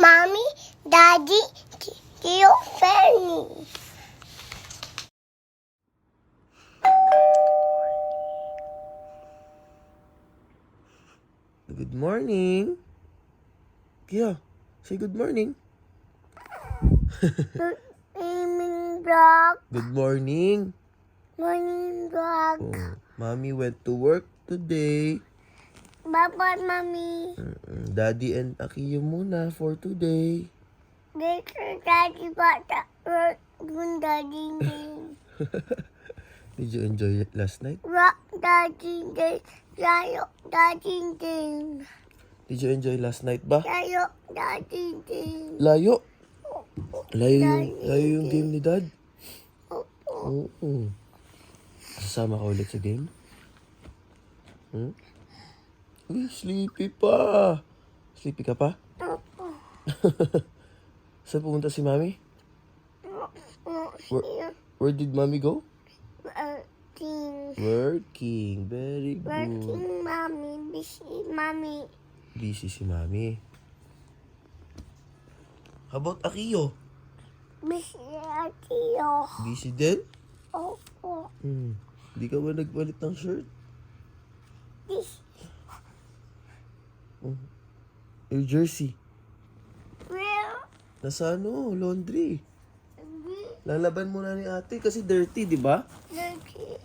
Mommy, Daddy, Tio Fanny. Good morning. Kia, say good morning. Good evening, dog. Good morning. Morning, dog. Oh, Mommy went to work today. Bye-bye, Mommy. Daddy and Akiyo muna for today. Later, Daddy, bata. Daddy, Did you enjoy it last night? rock, Daddy, Yayo, Daddy, Did you enjoy last night ba? Yayo, Daddy, Layo. Layo yung game ni Dad. Oo. Sasama ka ulit sa game? Uy, sleepy pa. Sleepy ka pa? Saan pumunta si Mami? Where did Mami go? Working. Very good. Working, Mommy. Busy, Mommy. Busy si Mami. How about Akiyo? Busy, Tio. Busy din? Opo. Di ka ba nagpalit ng shirt? Busy. Your jersey? Well, Nasa laundry. Lalaban muna ni ate kasi dirty, di ba? Daddy.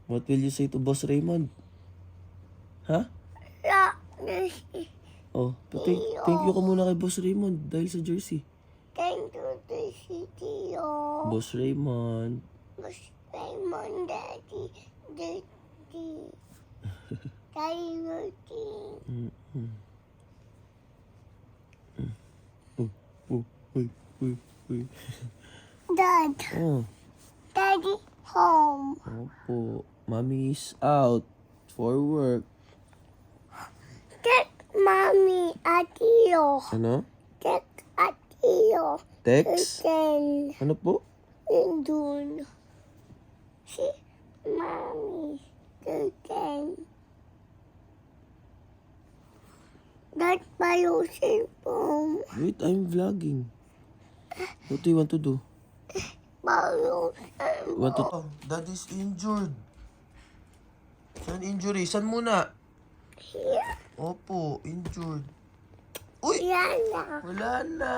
What will you say to Boss Raymond? Ha? Yeah, Daddy. Oh, thank you ka muna kay Boss Raymond dahil sa jersey. Thank you to Tio. Boss Raymond. Raymond, Daddy. Daddy. Daddy working. Uy. Dad. Oh, Daddy home. opo. Mommy's out for work. Check Mommy at Tio. Ano? Check at Tio. Text? Then, Ano po? dun. Si Mommy. Then. That's my cellphone. Wait, I'm vlogging. What do you want to do? Bayo Dad is injured. Saan injury? Saan muna? here. Opo, injured. Uy! Yan na. Wala na.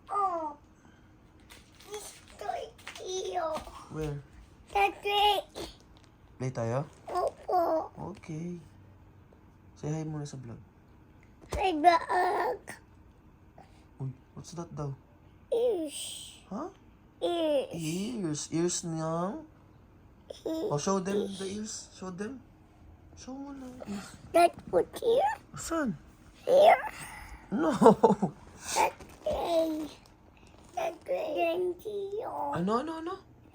Oh. Gusto Tio. Where? Daddy. Play tayo? Opo. Okay. Say hi muna sa vlog. Ay, baag. Uy, what's that daw? Is. Huh? Is. Ears niya. Oh, show them the ears. Show them. Show mo na yung ears. That put here. Saan? Here. No. That way. That way. Tio. Ano?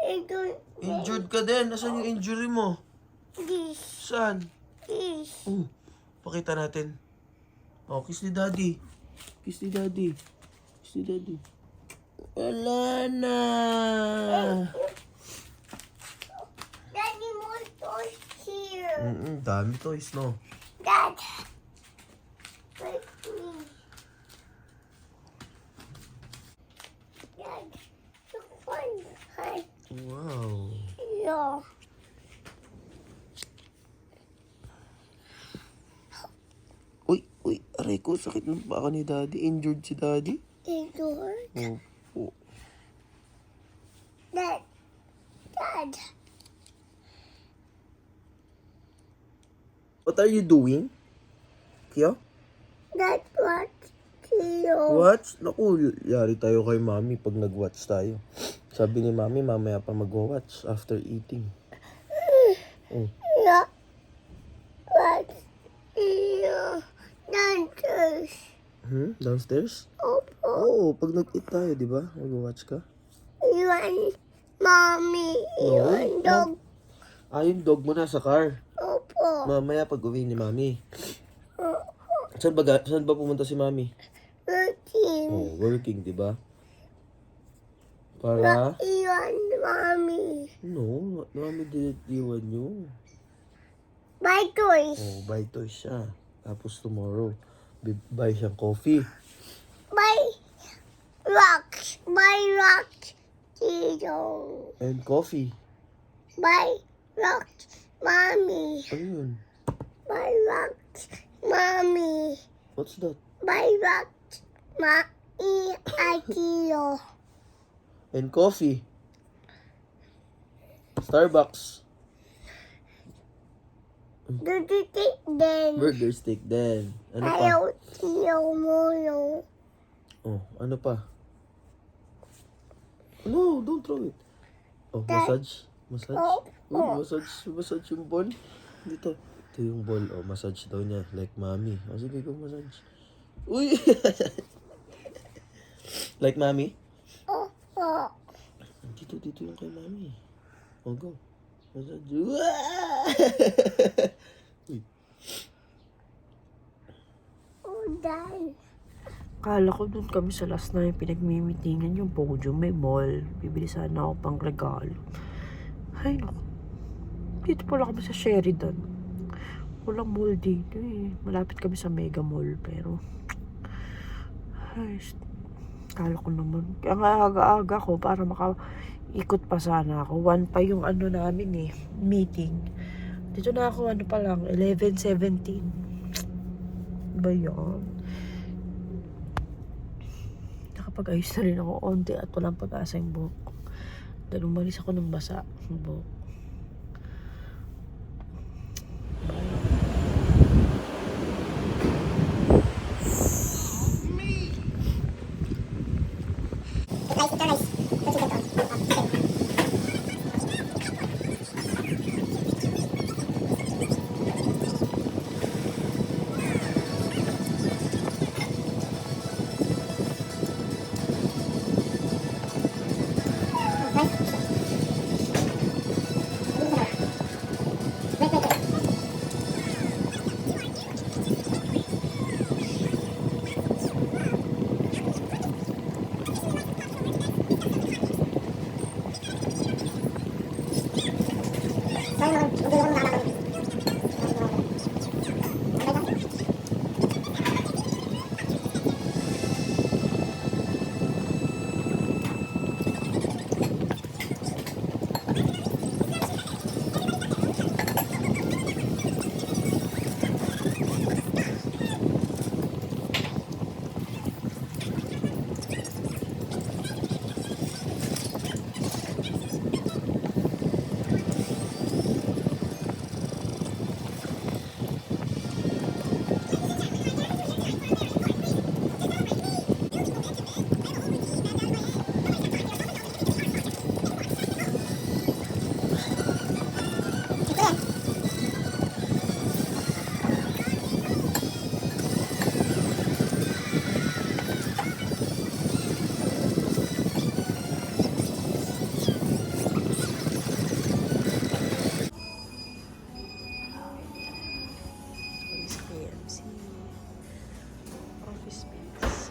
Ito. Injured ka din. Nasaan yung injury mo? This. Saan? This. Pakita natin. Oh, kiss ni Daddy. Kiss ni Daddy. Kiss ni Daddy. Wala na. Daddy, more toys here. Dami toys, no? Dad. With me. Dad. Look fun. Hi. Wow. Yeah. Uy, aray ko, sakit ng paa ni Daddy. Injured si Daddy. Ito hurt. Opo. Dad. What are you doing? Kya? Dad, what? Tio. Watch? Naku, yari tayo kay Mami pag nag-watch tayo. Sabi ni Mami, mamaya pa mag-watch after eating. Yeah. What? Tio. Dancers. Downstairs? Opo. Oo, pag nag-eat tayo, di ba? Mag-watch ka? Iwan. Mommy. No. Iwan dog. Yung dog mo nasa car. Opo. Mamaya pag uwi ni Mami. Saan ba pumunta si Mami? Working. Oh, working, di ba? Para? Iwan, Mommy. No, Mami didn't iwan you. Buy toys. Oh, buy toys siya. Tapos tomorrow, buy siyang coffee. Buy rocks. Buy rocks. Tito. And coffee. Buy rocks. Mommy. Ano yun? Buy rocks. Mommy. What's that? Buy rocks. Tito. And coffee. Starbucks. Do you take them? Burger steak din. Ano pa? Ayaw tiyo mo yung Oh, ano pa? No, don't throw it. Oh, massage. Massage. Oh, Uy, oh. massage yung ball. Dito. Ito yung ball. Oh, massage daw niya. Like mommy. Oh, sige, go massage. Uy! Like mommy? oh. Dito yung kay mommy. Oh, go. Massage. Uy. Uday. Kala ko dun kami sa last na yung pinagmimitingan yung podium, may mall. Bibili sana ako pang regalo. Ay, naku. Dito pala kami sa Sheridan. Walang mall dito eh. Malapit kami sa Mega Mall, pero... Ay, kala ko naman. Kaya nga aga-aga ko para makaikot pa sana ako. 1 pa yung ano namin eh, meeting. Dito na ako, ano pa lang, 11:17. Ba yan? Nakapag-ayos na rin ako onti at walang pag-asa yung buhok ko. Dahil umalis ako ng basa yung buhok. Office space.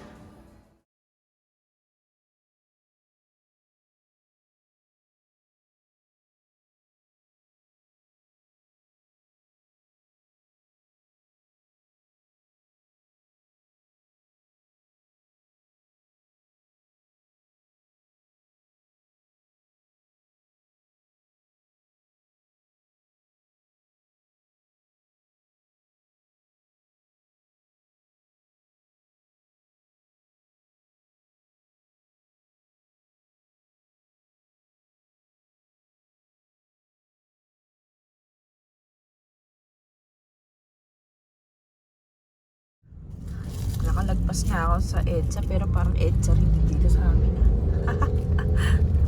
Nakalagpas nga ako sa EDSA pero parang EDSA rin dito sa amin.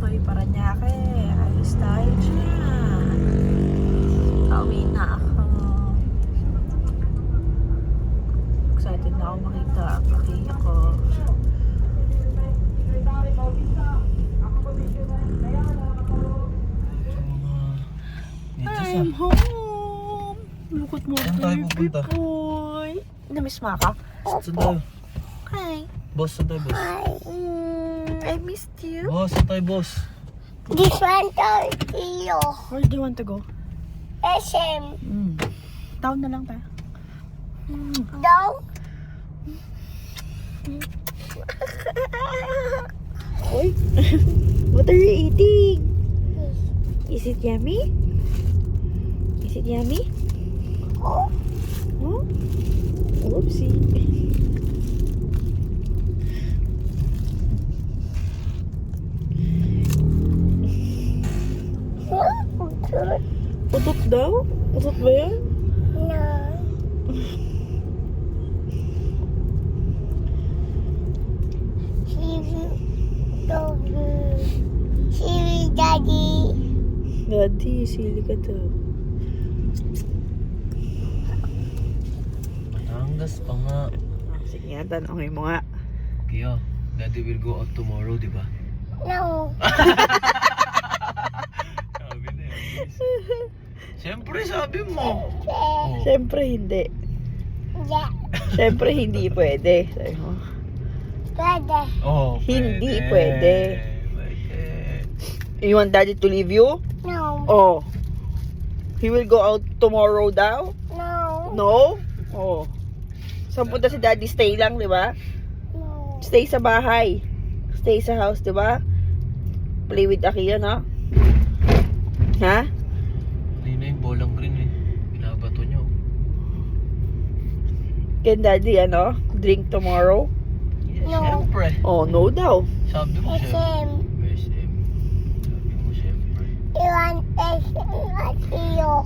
Hoy, Paranaque. Ayos tayo dyan. Pauwi na ako. Excited na ako makita ang pakiya ko. I'm home. Look at my Saan tayo baby pupunta? boy. Namiss mo ako? Saan tayo? Hi. Boss, saan tayo, boss? I missed you. Boss, saan tayo, boss? This one to tiyo. Where do you want to go? SM. Down na lang tayo. Daw. Oy, what are you eating? Is it yummy? Is it yummy? Oh. Oh? Oopsie. Utot daw? Utot ba yan? No. Siri, Daddy. Daddy, sili ka daw. Batangas pa nga. Sige nga, tanongin mo nga. Kaya, Daddy will go out tomorrow, di ba? No. Sabi na yan. Siyempre, sabi mo. Oh. Siyempre hindi. Yeah. Siyempre hindi pwede. Sabi mo. Daddy. Oh, Hindi pwede. Pwede. You want daddy to leave you? No. Oh. He will go out tomorrow daw? No. No? Oh. Saan punta si daddy? Stay lang, di ba? No. Stay sa bahay. Stay sa house, di ba? Play with Akira, no? Ha? Kanina yung bolang green eh. Binabato niyo. Can daddy, drink tomorrow? No. Siyempre. Oh, no daw. Sabi mo siyempre. SM. SM. Sabi mo siyempre. Iwan SM at iyo.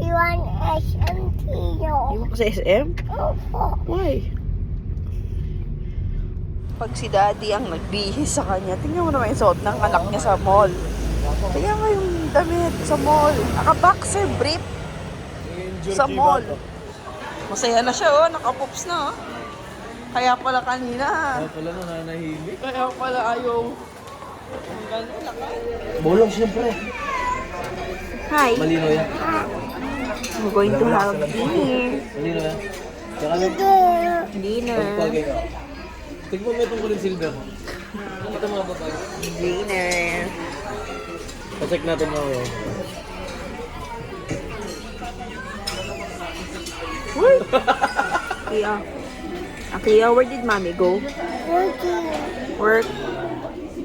Iwan SM iyo. Iwan ka sa SM? Opo. Why? Pag si daddy ang nagbihis sa kanya, tingnan mo naman yung suot ng anak niya sa mall. Tingnan mo yung damit sa mall. Naka-boxer brief sa mall. Masaya na siya, oh. Naka-poops na, oh. Kaya pala kanina. Pala nananahimik. Kaya pala ayaw. Bolong siyempre. Hi. Malino yan. We're going to have dinner. Malino yan. Tsaka lang. Dinner. Pagpagay ka. Tignan mo itong kulit silver. Ito mga babae. Dinner. Pacheck natin mga Wait. Kia. Kia, where did mommy go? Working. Work.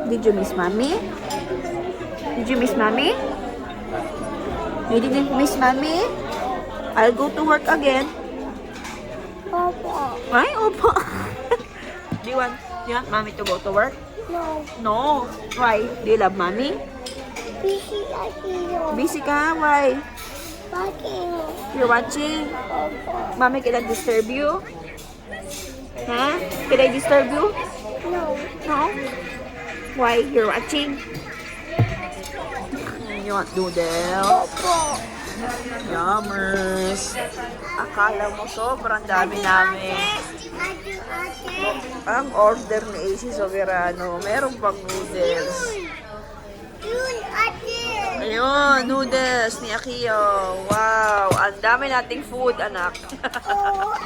Did you miss mommy? Did you miss mommy? You didn't miss mommy? I'll go to work again. Opo. Ay, opo. Do you want mommy to go to work? No. No. Why? Do you love mommy? Busy at iyo. Busy ka? Why? Working. You're watching? Opo. Mommy, can I disturb you? Huh? Can I disturb you? No. No? Why? You're watching? You want noodles? Opo. Yummers! Akala mo sobrang dami namin. Ate. Ang order ni AC Soberano, meron pang noodles. Yun, ate. Ayun, noodles ni Akio. Wow! Ang dami nating food, anak. Oh,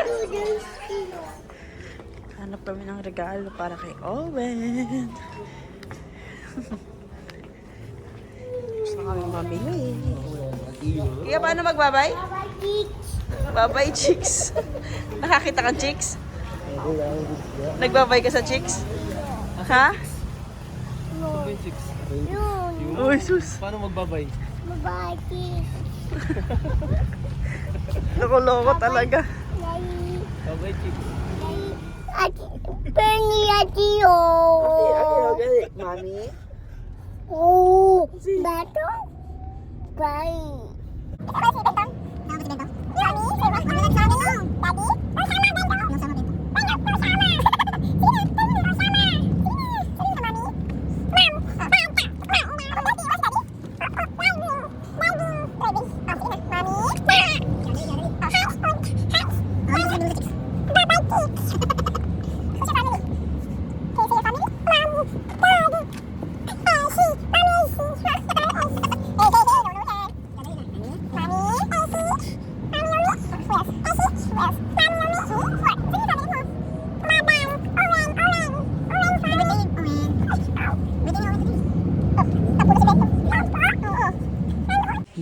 noodles iyo. Hanap kami ng regalo para kay Owen. Gusto na kami mamili. Kaya paano magbabay? Babay, chicks. Nakakita kang chicks? Nagbabay ka sa chicks? Ha? Yun. Uy, sus. Paano magbabay? Mabati. Loko-loko talaga. Dali. Babay, chicks. Ate. Penny ate yo. Okay, mami. Oh. Bato. Bye.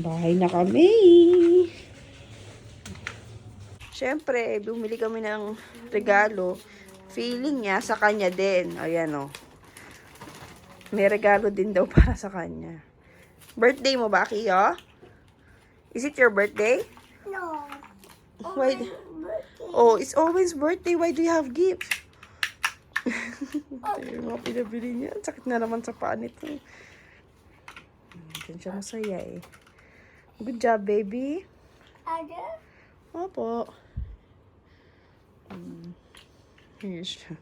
Bahay na kami. Siyempre, bumili kami ng regalo. Feeling niya sa kanya din. Ayan o. May regalo din daw para sa kanya. Birthday mo ba, Kiyo? Is it your birthday? No. Why? Oh, it's always birthday. Why do you have gifts? Ito yung mga pinabili niya. Sakit na naman sa paa nito. Diyan siya masaya eh. Good job, baby. Ada? Opo. Here siya.